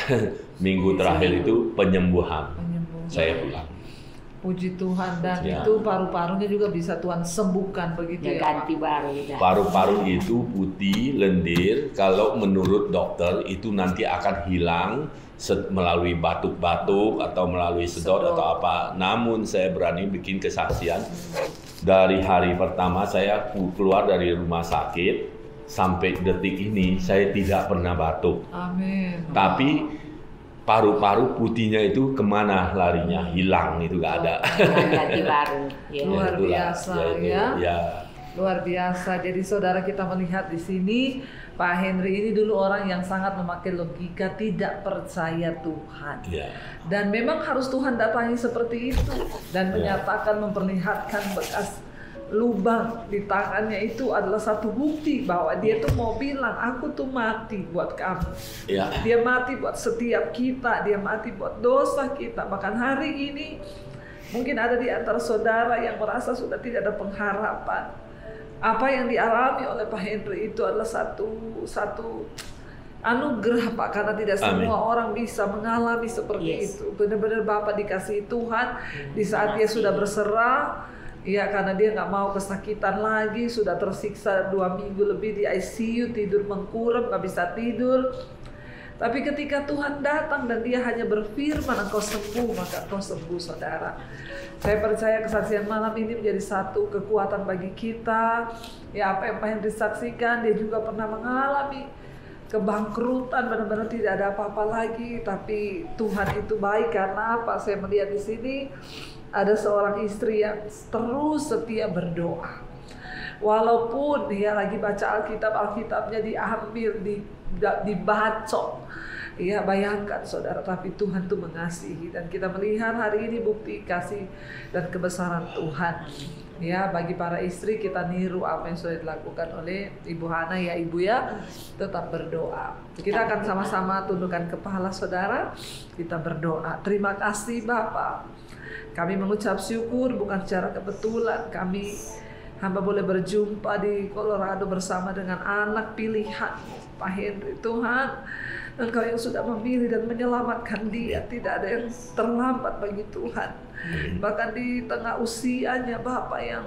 minggu terakhir itu penyembuhan. Saya pulang. Puji Tuhan, dan itu paru-parunya juga bisa Tuhan sembuhkan begitu ya, ganti baru. Paru-paru itu putih, lendir. Kalau menurut dokter itu nanti akan hilang melalui batuk-batuk atau melalui sedot atau apa. Namun saya berani bikin kesaksian. Dari hari pertama saya keluar dari rumah sakit, sampai detik ini saya tidak pernah batuk. Amin. Tapi paru-paru putihnya itu kemana larinya? Hilang, itu gak ada. Ganti baru. Ya. Luar biasa ya. Luar biasa. Jadi saudara, kita melihat di sini Pak Henry ini dulu orang yang sangat memakai logika, tidak percaya Tuhan. Ya. Dan memang harus Tuhan datangi seperti itu dan menyatakan, memperlihatkan bekas lubang di tangannya itu adalah satu bukti bahwa dia tuh mau bilang, aku tuh mati buat kamu. Dia mati buat setiap kita, dia mati buat dosa kita. Bahkan hari ini mungkin ada di antara saudara yang merasa sudah tidak ada pengharapan. Apa yang dialami oleh Pak Henry itu adalah satu anugerah, Pak, karena tidak semua orang bisa mengalami seperti itu. Benar-benar Bapak dikasihi Tuhan di saat dia sudah berserah. Ya, karena dia nggak mau kesakitan lagi, sudah tersiksa 2 minggu lebih di ICU, tidur mengkurap, nggak bisa tidur. Tapi ketika Tuhan datang dan dia hanya berfirman, engkau sembuh, maka engkau sembuh, saudara. Saya percaya kesaksian malam ini menjadi satu kekuatan bagi kita. Ya, apa yang disaksikan, dia juga pernah mengalami kebangkrutan, benar-benar tidak ada apa-apa lagi. Tapi Tuhan itu baik, karena apa? Saya melihat di sini ada seorang istri yang terus setia berdoa. Walaupun dia lagi baca Alkitabnya diambil, dibacok. Ya, bayangkan saudara, tapi Tuhan tuh mengasihi. Dan kita melihat hari ini bukti kasih dan kebesaran Tuhan. Ya, bagi para istri, kita niru apa yang sudah dilakukan oleh Ibu Hana, ya Ibu ya. Tetap berdoa. Kita akan sama-sama tundukkan kepala saudara. Kita berdoa. Terima kasih Bapak. Kami mengucap syukur bukan secara kebetulan kami hamba boleh berjumpa di Colorado bersama dengan anak pilihan Pak Henry. Tuhan, Engkau yang sudah memilih dan menyelamatkan dia. Tidak ada yang terlambat bagi Tuhan. Bahkan di tengah usianya Bapak yang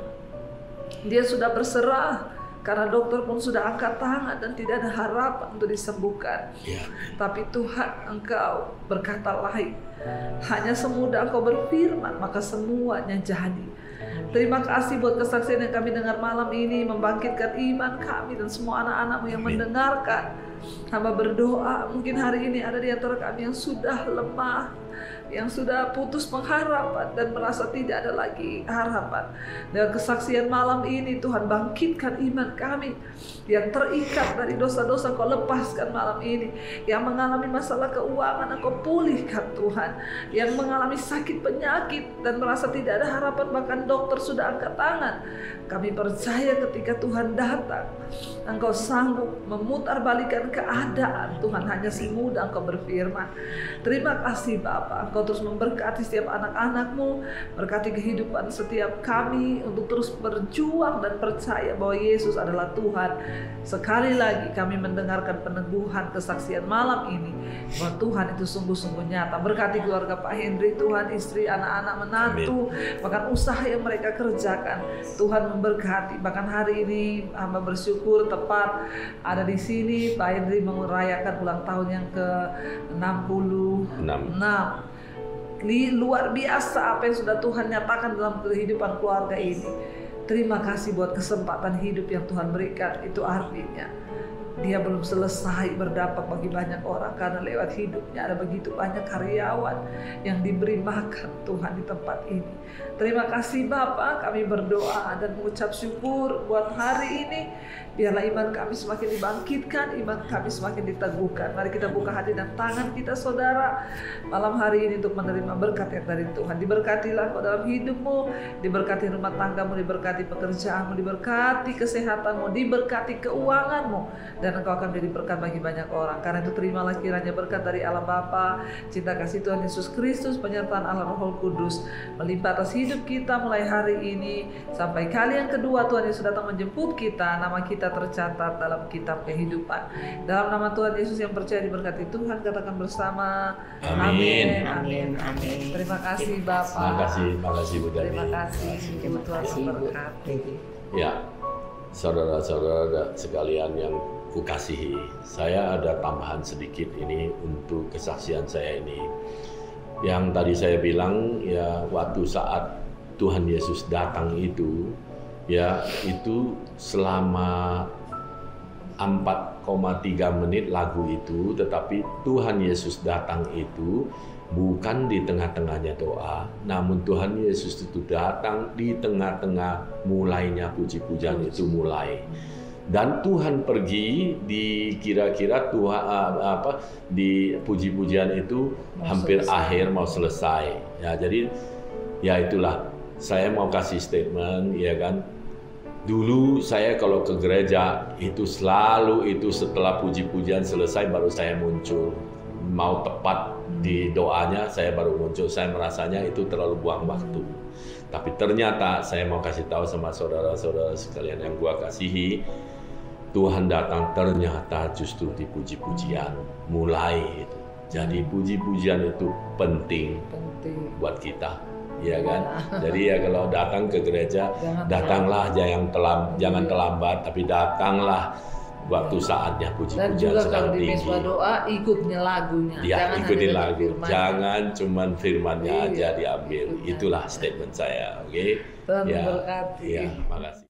dia sudah berserah, karena dokter pun sudah angkat tangan dan tidak ada harapan untuk disembuhkan. Tapi Tuhan, Engkau berkata lain. Hanya semudah Engkau berfirman, maka semuanya jadi. Terima kasih buat kesaksian yang kami dengar malam ini, membangkitkan iman kami dan semua anak-anak-Mu yang mendengarkan. Hamba berdoa, mungkin hari ini ada di antara kami yang sudah lemah, yang sudah putus pengharapan dan merasa tidak ada lagi harapan. Dengan kesaksian malam ini, Tuhan bangkitkan iman kami. Yang terikat dari dosa-dosa Kau lepaskan malam ini. Yang mengalami masalah keuangan Engkau pulihkan Tuhan. Yang mengalami sakit penyakit dan merasa tidak ada harapan, bahkan dokter sudah angkat tangan. Kami percaya ketika Tuhan datang, Engkau sanggup memutarbalikkan keadaan. Tuhan, hanya semudah Engkau berfirman. Terima kasih Bapak. Engkau terus memberkati setiap anak-anak-Mu, berkati kehidupan setiap kami untuk terus berjuang dan percaya bahwa Yesus adalah Tuhan. Sekali lagi kami mendengarkan peneguhan kesaksian malam ini bahwa Tuhan itu sungguh-sungguh nyata. Berkati keluarga Pak Henry, Tuhan, istri, anak-anak, menantu, bahkan usaha yang mereka kerjakan. Tuhan memberkati. Bahkan hari ini hamba bersyukur tepat ada di sini Pak Henry merayakan ulang tahun yang ke-66. Luar biasa apa yang sudah Tuhan nyatakan dalam kehidupan keluarga ini. Terima kasih buat kesempatan hidup yang Tuhan berikan. Itu artinya dia belum selesai berdampak bagi banyak orang, karena lewat hidupnya ada begitu banyak karyawan yang diberi makan Tuhan di tempat ini. Terima kasih Bapak, kami berdoa dan mengucap syukur buat hari ini. Biarlah iman kami semakin dibangkitkan, iman kami semakin diteguhkan. Mari kita buka hati dan tangan kita saudara malam hari ini untuk menerima berkat yang dari Tuhan. Diberkatilah Kau dalam hidupmu, diberkati rumah tanggamu, diberkati pekerjaanmu, diberkati kesehatanmu, diberkati keuanganmu, dan Engkau akan menjadi berkat bagi banyak orang. Karena itu terimalah kiranya berkat dari Allah Bapa, cinta kasih Tuhan Yesus Kristus, penyertaan Allah Roh Kudus melimpah atas hidup kita mulai hari ini sampai kali yang kedua Tuhan Yesus datang menjemput kita. Nama kita tercatat dalam kitab kehidupan. Dalam nama Tuhan Yesus yang percaya diberkati Tuhan, katakan bersama amin. Amin. Amin. Terima kasih Bapak. Terima kasih Bu Dani. Terima kasih. Tuhan memberkati. Ya, saudara-saudara sekalian yang kukasihi, saya ada tambahan sedikit ini untuk kesaksian saya ini. Yang tadi saya bilang, ya waktu saat Tuhan Yesus datang itu, ya itu selama 4,3 menit lagu itu, tetapi Tuhan Yesus datang itu bukan di tengah-tengahnya doa, namun Tuhan Yesus itu datang di tengah-tengah mulainya puji-pujian itu mulai. Dan Tuhan pergi di kira-kira Tuhan di puji-pujian itu hampir akhir mau selesai. Ya, jadi ya itulah saya mau kasih statement, ya kan. Dulu saya kalau ke gereja itu selalu itu setelah puji-pujian selesai baru saya muncul. Mau tepat di doanya saya baru muncul. Saya merasanya itu terlalu buang waktu. Tapi ternyata saya mau kasih tahu sama saudara-saudara sekalian yang gua kasihi, Tuhan datang ternyata justru di puji-pujian mulai itu. Jadi puji-pujian itu penting buat kita, ya kan? Jadi ya kalau datang ke gereja, datanglah jangan terlambat, tapi datanglah waktu saatnya puji-pujian sedang tinggi. Dan juga kalau di doa ikutnya lagunya. Ya, ikutin lagu. Jangan cuman firmannya aja diambil. Itulah statement saya, oke? Tuhan berkati. Ya, makasih.